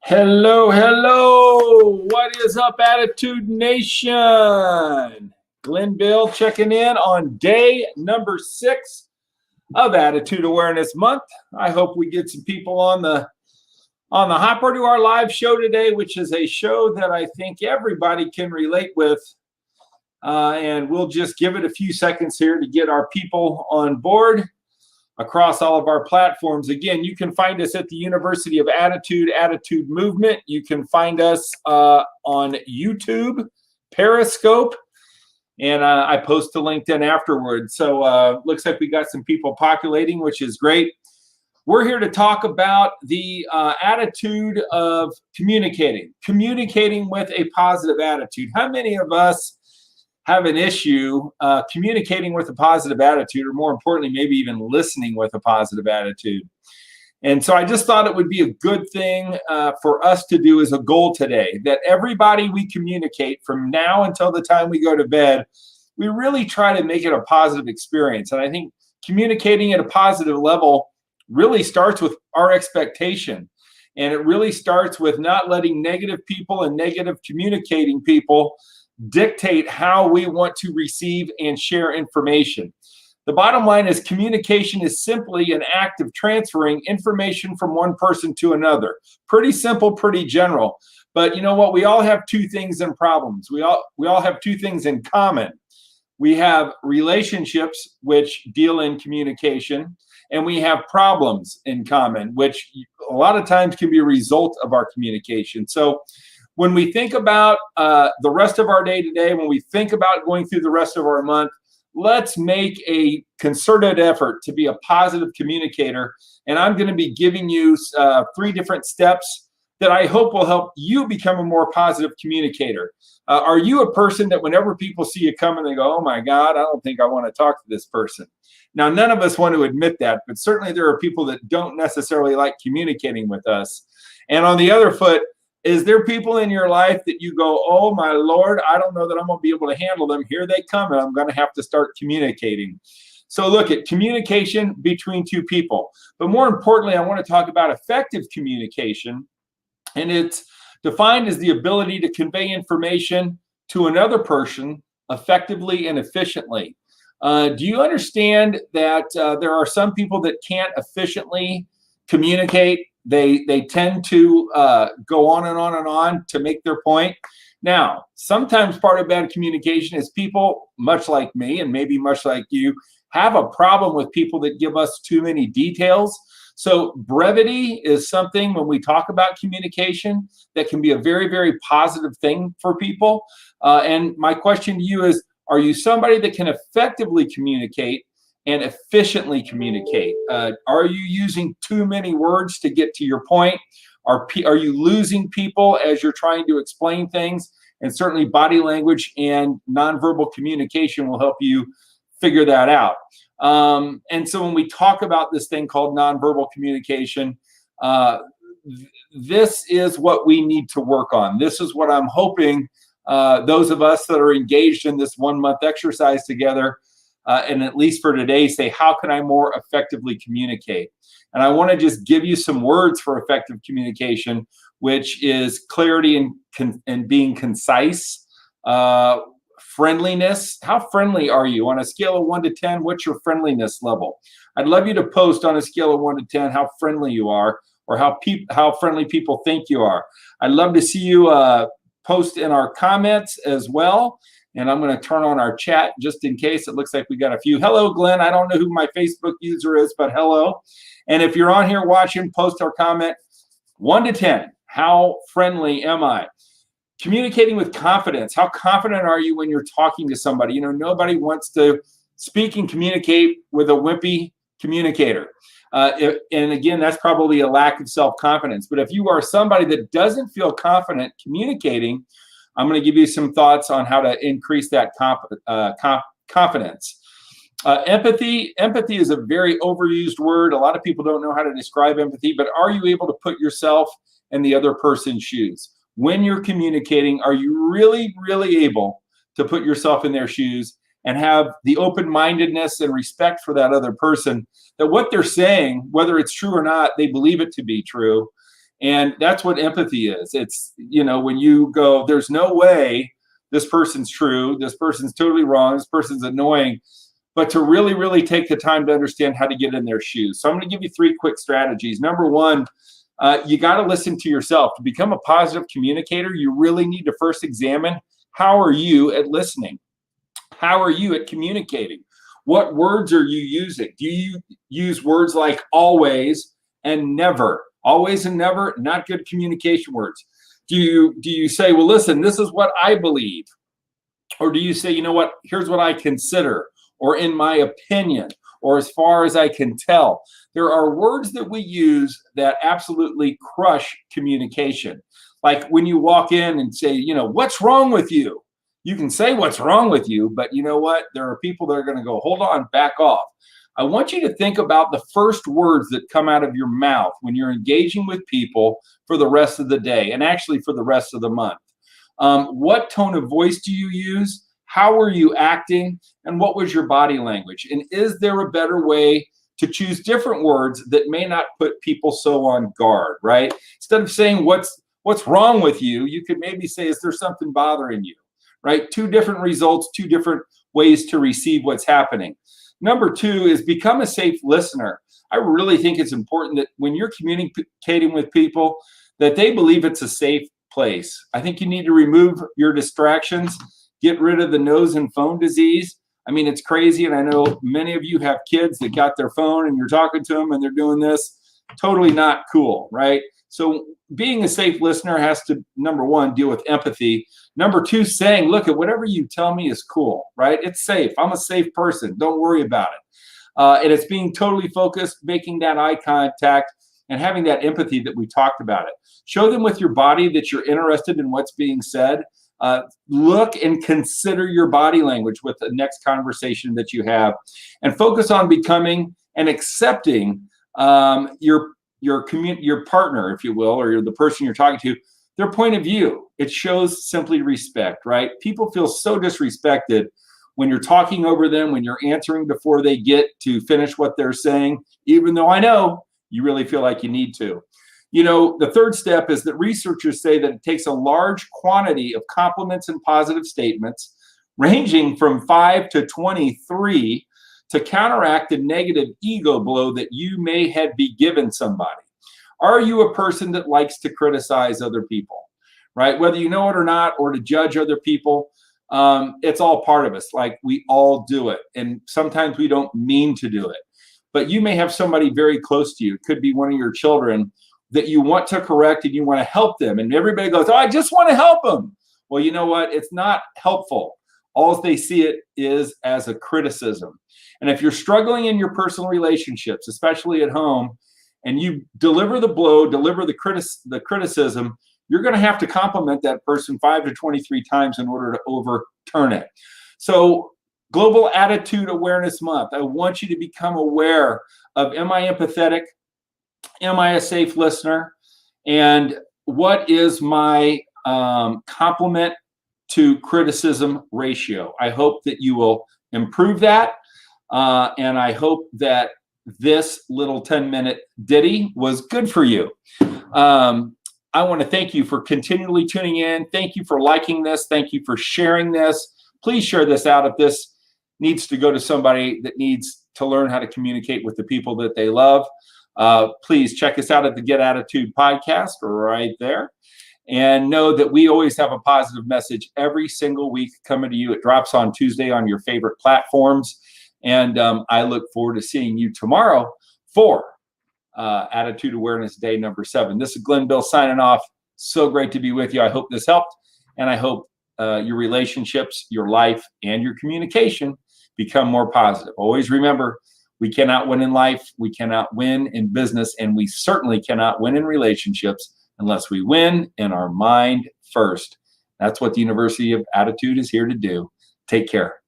Hello, hello. What is up, Attitude Nation? Glenn Bill checking in on day number 6 of Attitude Awareness Month. I hope we get some people on the hopper to our live show today, which is a show that I think everybody can relate with. And we'll just give it a few seconds here to get our people on board across all of our platforms. Again, you can find us at the University of Attitude Movement. You can find us on YouTube, Periscope, and I post to LinkedIn afterwards. So looks like we got some people populating, which is great. We're here to talk about the attitude of communicating with a positive attitude. How many of us have an issue communicating with a positive attitude, or more importantly, maybe even listening with a positive attitude? And so I just thought it would be a good thing for us to do as a goal today, that everybody we communicate from now until the time we go to bed, we really try to make it a positive experience. And I think communicating at a positive level really starts with our expectation. And it really starts with not letting negative people and negative communicating people dictate how we want to receive and share information. The bottom line is communication is simply an act of transferring information from one person to another. Pretty simple, pretty general. But you know what? We all have two things in problems. We all have two things in common. We have relationships which deal in communication, and we have problems in common, which a lot of times can be a result of our communication. So when we think about the rest of our day today, when we think about going through the rest of our month, let's make a concerted effort to be a positive communicator. And I'm going to be giving you 3 different steps that I hope will help you become a more positive communicator. Are you a person that whenever people see you coming, they go, oh my God, I don't think I want to talk to this person? Now, none of us want to admit that, but certainly there are people that don't necessarily like communicating with us. And on the other foot, is there people in your life that you go, oh my Lord, I don't know that I'm going to be able to handle them. Here they come, and I'm going to have to start communicating. So look at communication between two people. But more importantly, I want to talk about effective communication. And it's defined as the ability to convey information to another person effectively and efficiently. Do you understand that there are some people that can't efficiently communicate? They tend to go on and on and on to make their point. Now, sometimes part of bad communication is people, much like me and maybe much like you, have a problem with people that give us too many details. So brevity is something when we talk about communication that can be a very, very positive thing for people. And my question to you is, are you somebody that can effectively communicate and efficiently communicate? Are you using too many words to get to your point? Are you losing people as you're trying to explain things? And certainly body language and nonverbal communication will help you figure that out. And so when we talk about this thing called nonverbal communication, this is what we need to work on. This is what I'm hoping those of us that are engaged in this 1-month exercise together, and at least for today, say, how can I more effectively communicate? And I want to just give you some words for effective communication, which is clarity and being concise, friendliness. How friendly are you? On a scale of 1 to 10, what's your friendliness level? I'd love you to post on a scale of 1 to 10 how friendly you are, or how friendly people think you are. I'd love to see you post in our comments as well. And I'm going to turn on our chat just in case. It looks like we got a few. Hello, Glenn. I don't know who my Facebook user is, but hello. And if you're on here watching, post our comment. 1 to 10, how friendly am I? Communicating with confidence. How confident are you when you're talking to somebody? You know, nobody wants to speak and communicate with a wimpy communicator. And again, that's probably a lack of self-confidence. But if you are somebody that doesn't feel confident communicating, I'm going to give you some thoughts on how to increase that confidence. Empathy is a very overused word. A lot of people don't know how to describe empathy, but are you able to put yourself in the other person's shoes? When you're communicating, are you really, really able to put yourself in their shoes and have the open-mindedness and respect for that other person, that what they're saying, whether it's true or not, they believe it to be true. And that's what empathy is. It's, when you go, there's no way this person's true, this person's totally wrong, this person's annoying, but to really, really take the time to understand how to get in their shoes. So I'm going to give you 3 quick strategies. Number 1, you got to listen to yourself. To become a positive communicator, you really need to first examine, how are you at listening? How are you at communicating? What words are you using? Do you use words like always and never? Always and never, not good communication words. Do you say, well, listen, this is what I believe? Or do you say, you know what, here's what I consider, or in my opinion, or as far as I can tell? There are words that we use that absolutely crush communication. Like when you walk in and say, what's wrong with you? You can say what's wrong with you, but you know what? There are people that are going to go, hold on, back off. I want you to think about the first words that come out of your mouth when you're engaging with people for the rest of the day, and actually for the rest of the month. What tone of voice do you use? How are you acting? And what was your body language? And is there a better way to choose different words that may not put people so on guard, right? Instead of saying what's wrong with you, you could maybe say, is there something bothering you, right? 2 different results, 2 different ways to receive what's happening. Number 2 is become a safe listener. I really think it's important that when you're communicating with people, that they believe it's a safe place. I think you need to remove your distractions, get rid of the nose and phone disease. I mean, it's crazy. And I know many of you have kids that got their phone and you're talking to them and they're doing this. Totally not cool, right? So being a safe listener has to, number 1, deal with empathy. Number 2, saying, look, at whatever you tell me is cool, right? It's safe. I'm a safe person. Don't worry about it. And it's being totally focused, making that eye contact, and having that empathy that we talked about it. Show them with your body that you're interested in what's being said. Look and consider your body language with the next conversation that you have, and focus on becoming and accepting your partner, if you will, or the person you're talking to, their point of view. It shows simply respect, right? People feel so disrespected when you're talking over them, when you're answering before they get to finish what they're saying, even though I know you really feel like you need to. The 3rd step is that researchers say that it takes a large quantity of compliments and positive statements, ranging from 5 to 23, to counteract the negative ego blow that you may be given somebody. Are you a person that likes to criticize other people, right? Whether you know it or not, or to judge other people, it's all part of us. Like, we all do it. And sometimes we don't mean to do it. But you may have somebody very close to you. It could be one of your children that you want to correct and you want to help them. And everybody goes, oh, I just want to help them. Well, you know what? It's not helpful. All they see it is as a criticism. And if you're struggling in your personal relationships, especially at home, and you deliver the blow, deliver the criticism, you're going to have to compliment that person 5 to 23 times in order to overturn it. So, Global Attitude Awareness Month, I want you to become aware of, am I empathetic? Am I a safe listener? And what is my compliment to criticism ratio? I hope that you will improve that. And I hope that this little 10-minute ditty was good for you. I want to thank you for continually tuning in. Thank you for liking this. Thank you for sharing this. Please share this out if this needs to go to somebody that needs to learn how to communicate with the people that they love. Please check us out at the Get Attitude podcast right there. And know that we always have a positive message every single week coming to you. It drops on Tuesday on your favorite platforms. And I look forward to seeing you tomorrow for Attitude Awareness Day number 7. This is Glenn Bill signing off. So great to be with you. I hope this helped. And I hope your relationships, your life, and your communication become more positive. Always remember, we cannot win in life, we cannot win in business, and we certainly cannot win in relationships unless we win in our mind first. That's what the University of Attitude is here to do. Take care.